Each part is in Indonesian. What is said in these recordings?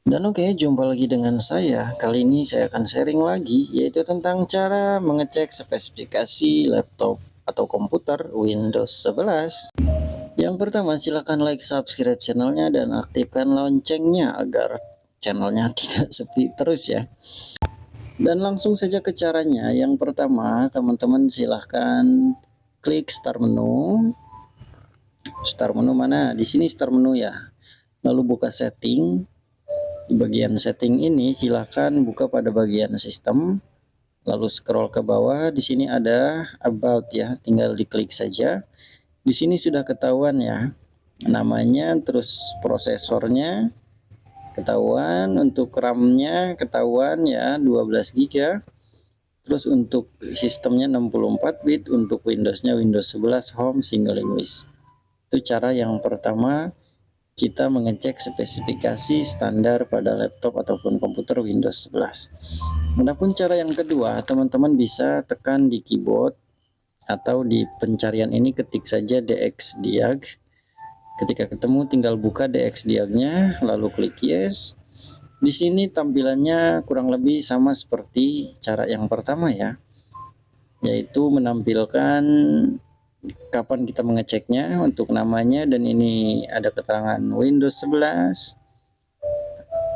Dan oke, jumpa lagi dengan saya. Kali ini saya akan sharing lagi, yaitu tentang cara mengecek spesifikasi laptop atau komputer Windows 11. Yang pertama, silakan like, subscribe channelnya, dan aktifkan loncengnya agar channelnya tidak sepi terus ya. Dan langsung saja ke caranya. Yang pertama, teman-teman silahkan klik start menu. Start menu mana? Di sini start menu ya. Lalu buka setting. Di bagian setting ini silahkan buka pada bagian sistem, lalu scroll ke bawah. Di sini ada about ya, tinggal diklik saja. Di sini sudah ketahuan ya namanya, terus prosesornya ketahuan, untuk RAM-nya ketahuan ya 12 GB. Terus untuk sistemnya 64 bit, untuk Windows-nya Windows 11 Home Single Linguist. Itu cara yang pertama, kita mengecek spesifikasi standar pada laptop ataupun komputer Windows 11. Adapun cara yang kedua, teman-teman bisa tekan di keyboard atau di pencarian ini ketik saja DXDiag. Ketika ketemu tinggal buka DXDiag-nya, lalu klik yes. Di sini tampilannya kurang lebih sama seperti cara yang pertama ya, yaitu menampilkan kapan kita mengeceknya, untuk namanya, dan ini ada keterangan Windows 11,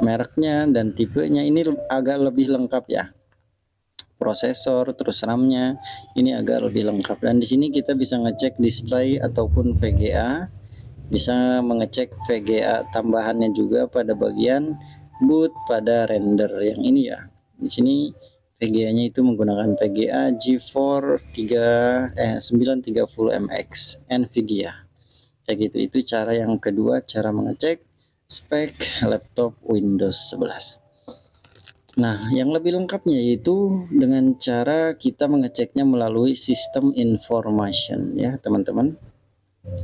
mereknya dan tipenya. Ini agak lebih lengkap ya, prosesor terus RAM-nya ini agak lebih lengkap. Dan di sini kita bisa ngecek display ataupun VGA, bisa mengecek VGA tambahannya juga pada bagian boot pada render yang ini ya. Di sini VGA-nya itu menggunakan VGA GeForce 930MX Nvidia. Kayak gitu. Itu cara yang kedua, cara mengecek spek laptop Windows 11. Nah, yang lebih lengkapnya yaitu dengan cara kita mengeceknya melalui sistem information ya, teman-teman.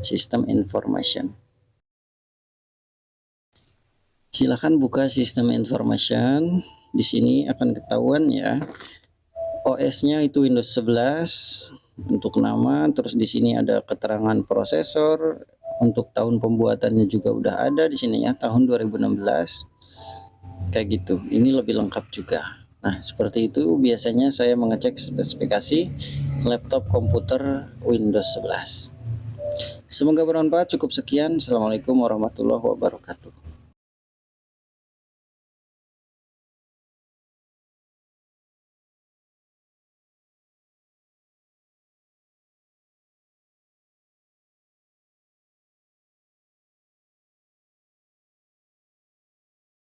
Sistem information. Silahkan buka sistem information. Di sini akan ketahuan ya, OS-nya itu Windows 11 untuk nama, terus di sini ada keterangan prosesor, untuk tahun pembuatannya juga udah ada di sini ya, tahun 2016. Kayak gitu. Ini lebih lengkap juga. Nah, seperti itu biasanya saya mengecek spesifikasi laptop komputer Windows 11. Semoga bermanfaat. Cukup sekian. Assalamualaikum warahmatullahi wabarakatuh.